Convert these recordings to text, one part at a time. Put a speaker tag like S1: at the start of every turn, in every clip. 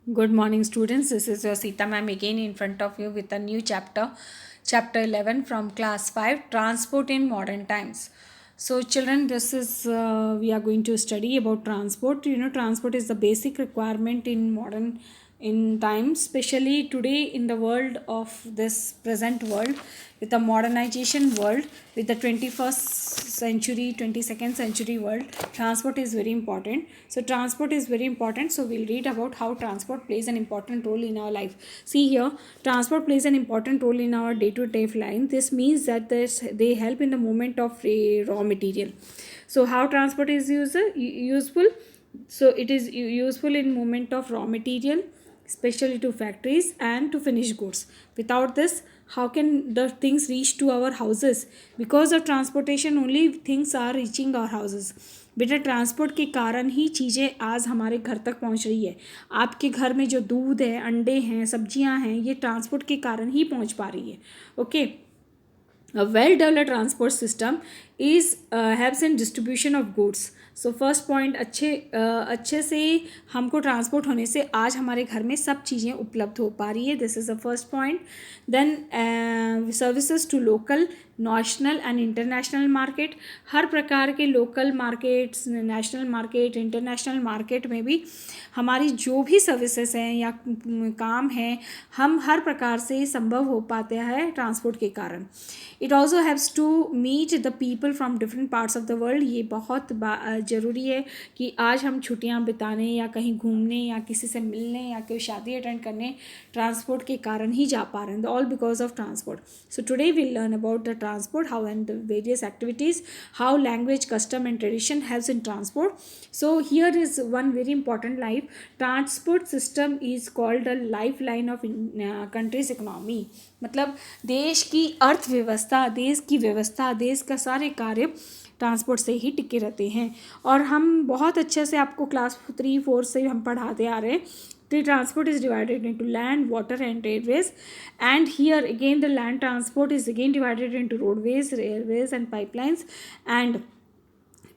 S1: Good morning, students. This is your Sita ma'am again in front of you with a new chapter 11 from class 5, Transport in Modern Times. So, children, this is we are going to study about transport. Transport is the basic requirement in modern in times, especially today in the world of this present world, with the modernization world, with the 21st century, 22nd century world. Transport is very important. So transport is very important, so we'll read about how transport plays an important role in our life. See here, transport plays an important role in our day-to-day life. This means that they help in the movement of raw material. So how transport is useful? So it is useful in movement of raw material, especially to factories and to finished goods. Without this, how can the things reach to our houses? Because of transportation only things are reaching our houses. बेटा transport के कारण ही चीज़ें आज हमारे घर तक पहुंच रही है. आपके घर में जो दूध है, अंडे हैं, सब्जियां हैं, ये ट्रांसपोर्ट के कारण ही पहुंच पा रही है. Okay. A well-developed transport system is helps in distribution of goods. So first point अच्छे से हमको ट्रांसपोर्ट होने से आज हमारे घर में सब चीज़ें उपलब्ध हो पा रही है. This is the first point. Then services to local, national and international market. हर प्रकार के local markets, national market, international market में भी हमारी जो भी सर्विसेज हैं या काम हैं, हम हर प्रकार से संभव हो पाते हैं ट्रांसपोर्ट के कारण. It also haves to meet the people from different parts of the world. ये बहुत ज़रूरी है कि आज हम छुट्टियां बिताने या कहीं घूमने या किसी से मिलने या कोई शादी अटेंड करने ट्रांसपोर्ट के कारण ही जा पा रहे हैं. All because of transport. So today we learn about the transport, how and the various activities, how language, custom and tradition helps in transport. So here is one very important life. Transport system is called the lifeline of country's economy. मतलब देश की अर्थव्यवस्था, देश की व्यवस्था, देश का सारे कार्य ट्रांसपोर्ट से ही टिके रहते हैं. और हम बहुत अच्छे से आपको क्लास 3-4 से हम पढ़ाते आ रहे हैं. The transport is divided into land, water and railways, and here again the land transport is again divided into roadways, railways and pipelines. And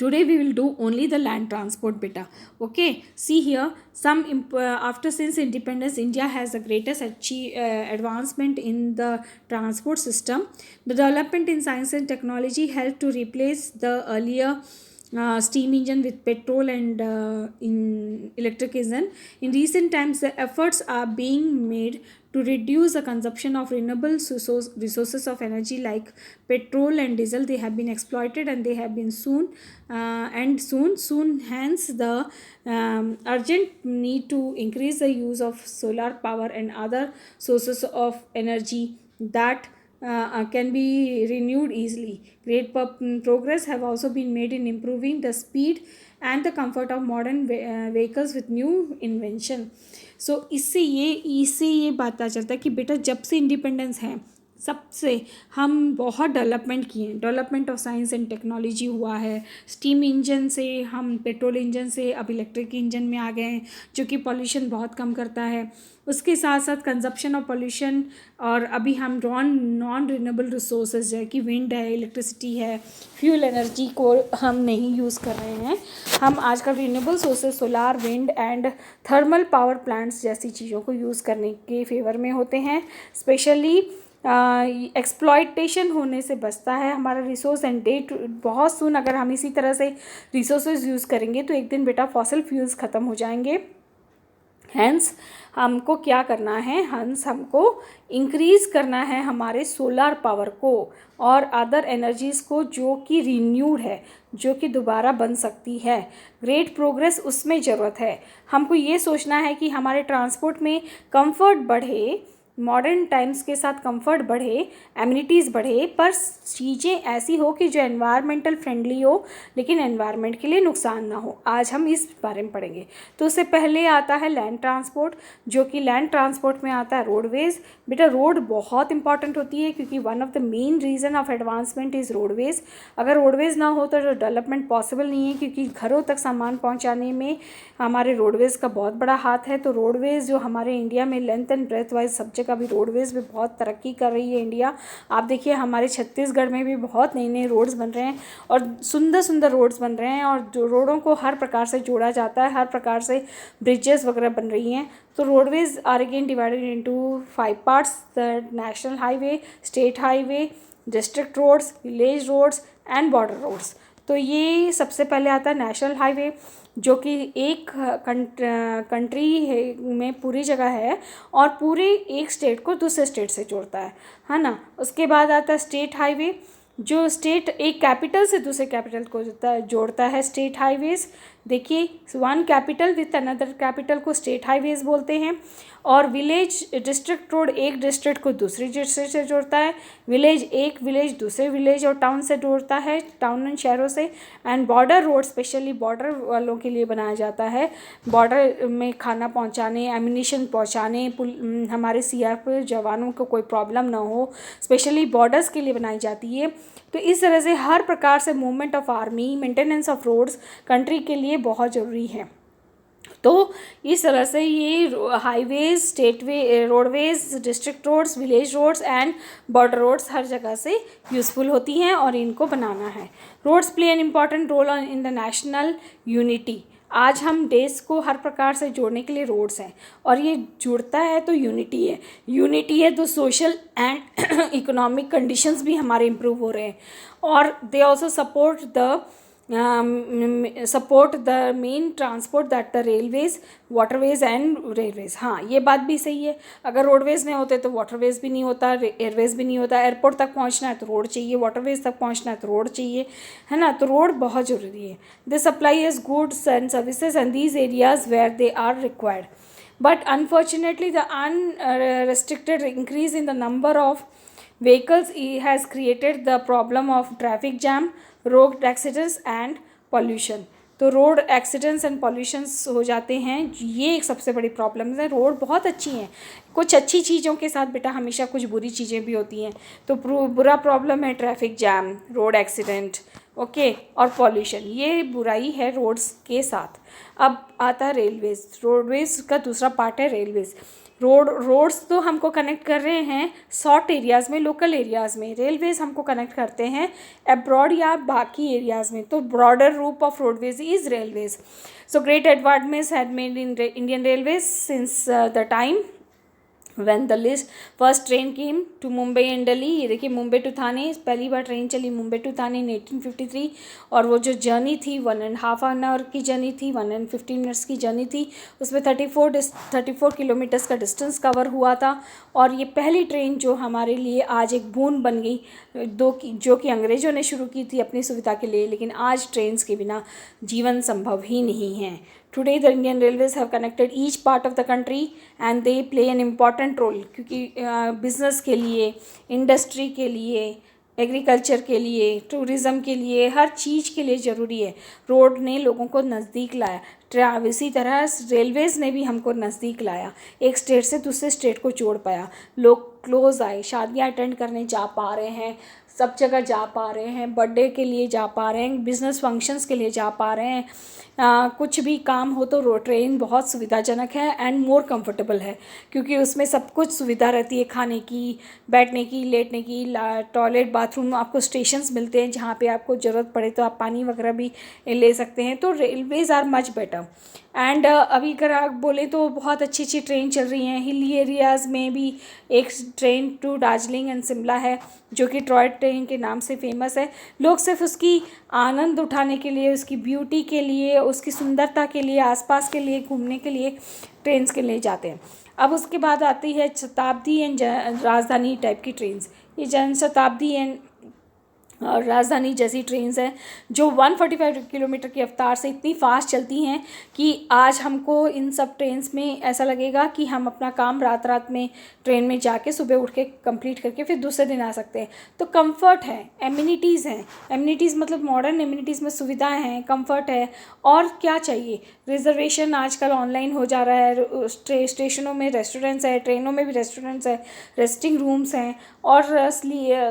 S1: today we will do only the land transport beta. Okay, see here after since independence, India has the greatest advancement in the transport system. The development in science and technology helped to replace the earlier steam engine with petrol and in electric engine. In recent times, the efforts are being made to reduce the consumption of renewable resources of energy like petrol and diesel. They have been exploited and they have been soon. Hence the urgent need to increase the use of solar power and other sources of energy that can be renewed easily. Great progress have also been made in improving the speed and the comfort of modern vehicles with new invention. So इससे ये बात पता चलता है कि बेटा जब से इंडिपेंडेंस है सबसे हम बहुत डेवलपमेंट किए हैं. Development of science and technology हुआ है. स्टीम इंजन से हम पेट्रोल इंजन से अब इलेक्ट्रिक इंजन में आ गए हैं जो कि पॉल्यूशन बहुत कम करता है. उसके साथ साथ कंजप्शन ऑफ पॉल्यूशन, और अभी हम नॉन रिन्यूएबल रिसोर्सेज है कि विंड है, इलेक्ट्रिसिटी है, फ्यूल एनर्जी को हम नहीं यूज़ कर रहे हैं. हम आजकल renewable sources solar, wind and thermal power plants जैसी चीज़ों को यूज़ करने के फेवर में होते हैं. स्पेशली एक्सप्लॉयटेशन होने से बचता है हमारा रिसोर्स. एंड बहुत सून अगर हम इसी तरह से रिसोर्सेज यूज़ करेंगे तो एक दिन बेटा फॉसिल फ्यूल्स ख़त्म हो जाएंगे. हैंस हमको क्या करना है, हमको इंक्रीज़ करना है हमारे सोलार पावर को और अदर एनर्जीज़ को जो कि रिन्यूड है, जो कि दोबारा बन सकती है. ग्रेट प्रोग्रेस उसमें ज़रूरत है. हमको ये सोचना है कि हमारे ट्रांसपोर्ट में कंफर्ट बढ़े, मॉडर्न टाइम्स के साथ कंफर्ट बढ़े, एमिनिटीज़ बढ़े, पर चीज़ें ऐसी हो कि जो एनवायरमेंटल फ्रेंडली हो लेकिन एनवायरनमेंट के लिए नुकसान ना हो. आज हम इस बारे में पढ़ेंगे. तो उससे पहले आता है लैंड ट्रांसपोर्ट, जो कि लैंड ट्रांसपोर्ट में आता है रोडवेज़. बेटा रोड बहुत इंपॉर्टेंट होती है क्योंकि one of the main reason of advancement is roadways. अगर रोडवेज़ ना हो तो डेवलपमेंट पॉसिबल नहीं है क्योंकि घरों तक सामान पहुँचाने में हमारे रोडवेज़ का बहुत बड़ा हाथ है. तो रोडवेज़ जो हमारे इंडिया में लेंथ एंड ब्रेथ वाइज सब जगह का भी रोडवेज़ भी बहुत तरक्की कर रही है इंडिया। आप देखिए हमारे छत्तीसगढ़ में भी बहुत नए नए रोड्स बन रहे हैं और सुंदर सुंदर रोड्स बन रहे हैं, और जो रोडों को हर प्रकार से जोड़ा जाता है, हर प्रकार से ब्रिजेस वगैरह बन रही हैं। तो roadways are again divided into 5 parts: the national highway, state highway, district roads, village roads and border roads. तो ये सबसे पहले आता है नेशनल हाईवे, जो कि एक कंट्री है में पूरी जगह है और पूरे एक स्टेट को दूसरे स्टेट से जोड़ता है ना। उसके बाद आता है स्टेट हाईवे, जो स्टेट एक कैपिटल से दूसरे कैपिटल को जोड़ता है। स्टेट हाईवेज देखिए, one capital with another capital को स्टेट हाईवेज बोलते हैं। और विलेज डिस्ट्रिक्ट रोड एक डिस्ट्रिक्ट को दूसरी डिस्ट्रिक्ट से जोड़ता है। विलेज एक विलेज दूसरे विलेज और टाउन से जोड़ता है, टाउन एंड शहरों से। And border road specially border वालों के लिए बनाया जाता है, बॉर्डर में खाना पहुंचाने, एम्यूनिशन पहुंचाने, हमारे सीआरपीएफ जवानों को कोई प्रॉब्लम ना हो, स्पेशली बॉर्डर्स के लिए बनाई जाती है। तो इस तरह से हर प्रकार से movement of army, maintenance of roads country के लिए बहुत ज़रूरी है। तो इस तरह से ये highways, stateway, roadways, district roads, village roads and border roads हर जगह से यूज़फुल होती हैं और इनको बनाना है। Roads play an important role in the national unity. आज हम देश को हर प्रकार से जोड़ने के लिए रोड्स हैं, और ये जुड़ता है तो यूनिटी है तो सोशल एंड इकोनॉमिक कंडीशंस भी हमारे इम्प्रूव हो रहे हैं। और they also support the main transport that the railways, waterways and railways. हाँ, ये बात भी सही है, अगर रोडवेज नहीं होते तो वाटरवेज भी नहीं होता, एयरवेज भी नहीं होता। एयरपोर्ट तक पहुंचना है तो रोड चाहिए, वाटरवेज तक पहुंचना है तो रोड चाहिए, है ना। तो रोड बहुत ज़रूरी है। They supply as goods and services and these areas where they are required, but unfortunately the unrestricted increase in the number of vehicles has created the problem of traffic jam, road accidents and pollution। तो road accidents and pollutions हो जाते हैं, ये एक सबसे बड़ी problem है। Road बहुत अच्छी हैं, कुछ अच्छी चीज़ों के साथ बेटा हमेशा कुछ बुरी चीज़ें भी होती हैं। तो बुरा प्रॉब्लम है traffic jam, road accident, okay, और पॉल्यूशन, ये बुराई है रोड्स के साथ। अब आता है रेलवेज। रोडवेज का दूसरा पार्ट है रेलवेज। रोड्स तो हमको कनेक्ट कर रहे हैं शॉर्ट एरियाज़ में, लोकल एरियाज़ में। रेलवेज हमको कनेक्ट करते हैं अब्रॉड या बाकी एरियाज़ में। तो ब्रॉडर रूप of roadways is railways. So great advancements had made in Indian railways since the time when the list first train came to Mumbai and Delhi. ये देखिए, मुंबई टू थाने पहली बार ट्रेन चली मुंबई टू थाने इन 1853, और वो जो जर्नी थी 1.5 आवर की जर्नी थी, 115 मिनट्स की जर्नी थी। उसमें 34 किलोमीटर्स का डिस्टेंस कवर हुआ था। और ये पहली ट्रेन जो हमारे लिए आज एक बून बन गई, जो कि अंग्रेज़ों ने शुरू की थी अपनी सुविधा के लिए, लेकिन आज ट्रेन्स के बिना जीवन संभव ही नहीं है। Today the Indian Railways have connected each part of the country and they play an important role, क्योंकि बिज़नेस के लिए, इंडस्ट्री के लिए, एग्रीकल्चर के लिए, टूरिज़्म के लिए, हर चीज़ के लिए ज़रूरी है। रोड ने लोगों को नज़दीक लाया, इसी तरह रेलवेज़ ने भी हमको नज़दीक लाया, एक स्टेट से दूसरे स्टेट को जोड़ पाया। लोग क्लोज आए, शादियाँ अटेंड करने जा पा रहे हैं, सब जगह जा पा रहे हैं, बर्थडे के लिए जा पा रहे हैं, बिज़नेस फंक्शंस के लिए जा पा रहे हैं। कुछ भी काम हो तो ट्रेन बहुत सुविधाजनक है एंड मोर कंफर्टेबल है, क्योंकि उसमें सब कुछ सुविधा रहती है, खाने की, बैठने की, लेटने की, टॉयलेट, बाथरूम, आपको स्टेशंस मिलते हैं जहाँ पे आपको ज़रूरत पड़े तो आप पानी वगैरह भी ले सकते हैं। तो railways are much better. And अभी अगर आप बोलें तो बहुत अच्छी अच्छी ट्रेन चल रही हैं। हिली एरियाज़ में भी एक train to Darjeeling and Shimla है, जो कि टॉय ट्रेन के नाम से फेमस है। लोग सिर्फ उसकी आनंद उठाने के लिए, उसकी ब्यूटी के लिए, उसकी सुंदरता के लिए, आसपास के लिए, घूमने के लिए ट्रेन्स के लिए जाते हैं। अब उसके बाद आती है शताब्दी एंड राजधानी टाइप की ट्रेन्स। ये जन शताब्दी एंड और राजधानी जैसी ट्रेन्स हैं जो 145 किलोमीटर की रफ्तार से इतनी फास्ट चलती हैं कि आज हमको इन सब ट्रेन्स में ऐसा लगेगा कि हम अपना काम रात रात में ट्रेन में जाके सुबह उठ के कंप्लीट करके फिर दूसरे दिन आ सकते हैं। तो कंफर्ट है, एमिनिटीज़ हैं, एमिनिटीज़ मतलब मॉडर्न एमिनिटीज़ में सुविधाएं हैं, कंफर्ट है, और क्या चाहिए। रिजर्वेशन आजकल ऑनलाइन हो जा रहा है, स्टेशनों में रेस्टोरेंट्स है, ट्रेनों में भी रेस्टोरेंट्स है, रेस्टिंग रूम्स हैं, और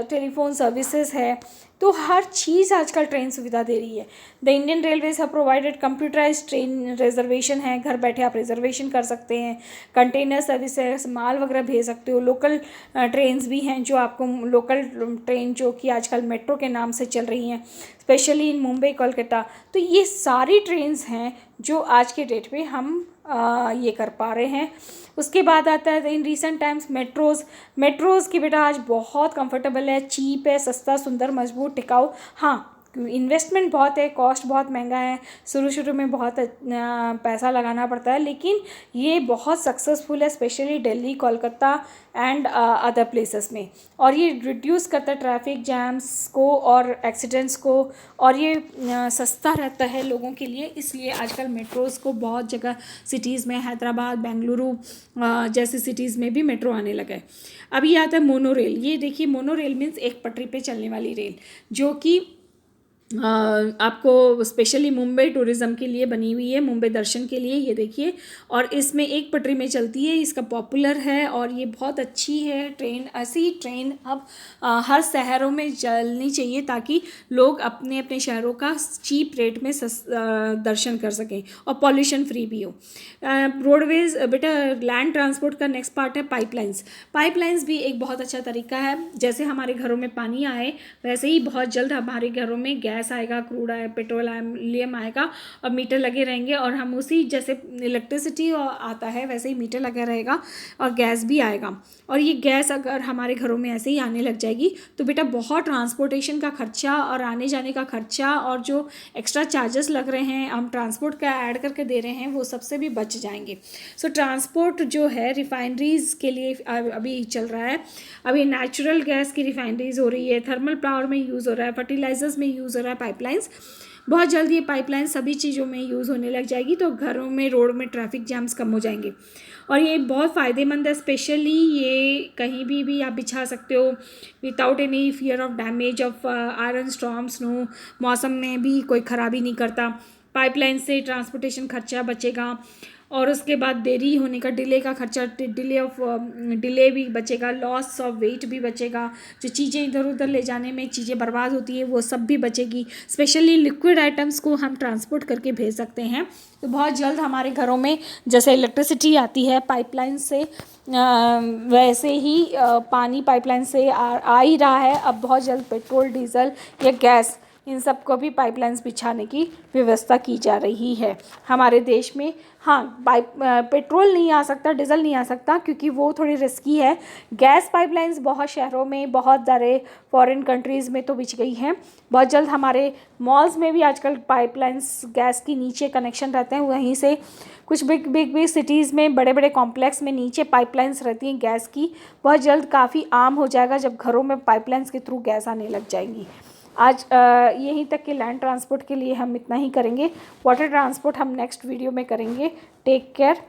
S1: टेलीफोन सर्विसेज है, तो हर चीज़ आजकल ट्रेन सुविधा दे रही है। The Indian railways have provided computerize train reservation है, घर बैठे आप रिजर्वेशन कर सकते हैं। कंटेनर सर्विसेज, माल वगैरह भेज सकते हो। लोकल ट्रेन्स भी हैं जो आपको, लोकल ट्रेन जो कि आजकल मेट्रो के नाम से चल रही हैं, स्पेशली इन मुंबई कोलकाता। तो ये सारी ट्रेन्स हैं जो आज के डेट पे हम ये कर पा रहे हैं। उसके बाद आता है इन रिसेंट टाइम्स मेट्रोज़ की बेटा आज बहुत कंफर्टेबल है, चीप है, सस्ता, सुंदर, मजबूत, टिकाऊ। हाँ, इन्वेस्टमेंट बहुत है, कॉस्ट बहुत महंगा है, शुरू में बहुत पैसा लगाना पड़ता है, लेकिन ये बहुत सक्सेसफुल है, specially Delhi, Kolkata and other places में। और ये रिड्यूस करता है ट्रैफिक जैम्स को और एक्सीडेंट्स को, और ये सस्ता रहता है लोगों के लिए। इसलिए आजकल मेट्रोज़ को बहुत जगह सिटीज़ में, हैदराबाद, बेंगलुरु जैसे सिटीज़ में भी मेट्रो आने लगा है। अभी आता है मोनोरेल। ये देखिए, मोनोरेल मीन्स एक पटरी पे चलने वाली रेल, जो कि आपको स्पेशली मुंबई टूरिज़्म के लिए बनी हुई है, मुंबई दर्शन के लिए। ये देखिए, और इसमें एक पटरी में चलती है, इसका पॉपुलर है और ये बहुत अच्छी है ट्रेन। ऐसी ट्रेन अब हर शहरों में चलनी चाहिए ताकि लोग अपने अपने शहरों का चीप रेट में दर्शन कर सकें और पॉल्यूशन फ्री भी हो। रोडवेज बेटा, लैंड ट्रांसपोर्ट का नेक्स्ट पार्ट है पाइपलाइंस। पाइपलाइंस भी एक बहुत अच्छा तरीका है। जैसे हमारे घरों में पानी आए, वैसे ही बहुत जल्द हमारे घरों में गैस आएगा, क्रूड आए, पेट्रोलियम आएगा और मीटर लगे रहेंगे, और हम उसी जैसे इलेक्ट्रिसिटी आता है वैसे ही मीटर लगा रहेगा और गैस भी आएगा। और ये गैस अगर हमारे घरों में ऐसे ही आने लग जाएगी तो बेटा बहुत ट्रांसपोर्टेशन का खर्चा और आने जाने का खर्चा और जो एक्स्ट्रा चार्जेस लग रहे हैं हम ट्रांसपोर्ट का ऐड करके दे रहे हैं, वो सबसे भी बच जाएंगे। सो ट्रांसपोर्ट जो है रिफाइनरीज़ के लिए अभी चल रहा है। अभी नेचुरल गैस की रिफाइनरीज हो रही है, थर्मल पावर में यूज़ हो रहा है, फर्टिलाइजर्स में यूज़ हो रहा है पाइपलाइंस। बहुत जल्दी ये पाइपलाइन सभी चीज़ों में यूज़ होने लग जाएगी, तो घरों में, रोड में ट्रैफिक जैम्स कम हो जाएंगे। और ये बहुत फ़ायदेमंद है, स्पेशली ये कहीं भी आप बिछा सकते हो without any fear of damage of iron storm, snow. मौसम में भी कोई ख़राबी नहीं करता। पाइपलाइन से ट्रांसपोर्टेशन खर्चा बचेगा, और उसके बाद देरी होने का, डिले का खर्चा, डिले भी बचेगा, लॉस ऑफ वेट भी बचेगा, जो चीज़ें इधर उधर ले जाने में चीज़ें बर्बाद होती है वो सब भी बचेगी। स्पेशली लिक्विड आइटम्स को हम ट्रांसपोर्ट करके भेज सकते हैं। तो बहुत जल्द हमारे घरों में जैसे इलेक्ट्रिसिटी आती है पाइपलाइन से, वैसे ही पानी पाइपलाइन से आ ही रहा है। अब बहुत जल्द पेट्रोल, डीजल या गैस, इन सब को भी पाइपलाइंस बिछाने की व्यवस्था की जा रही है हमारे देश में। हाँ, पेट्रोल नहीं आ सकता, डीजल नहीं आ सकता क्योंकि वो थोड़ी रिस्की है। गैस पाइपलाइंस बहुत शहरों में, बहुत सारे फॉरेन कंट्रीज़ में तो बिछ गई हैं। बहुत जल्द हमारे मॉल्स में भी आजकल पाइपलाइंस गैस की नीचे कनेक्शन रहते हैं, वहीं से कुछ बिग सिटीज़ में, बड़े बड़े कॉम्प्लेक्स में नीचे पाइपलाइंस रहती हैं गैस की। बहुत जल्द काफ़ी आम हो जाएगा जब घरों में पाइपलाइंस के थ्रू गैस आने लग जाएंगी। आज यहीं तक कि लैंड ट्रांसपोर्ट के लिए हम इतना ही करेंगे। वाटर ट्रांसपोर्ट हम नेक्स्ट वीडियो में करेंगे। Take care.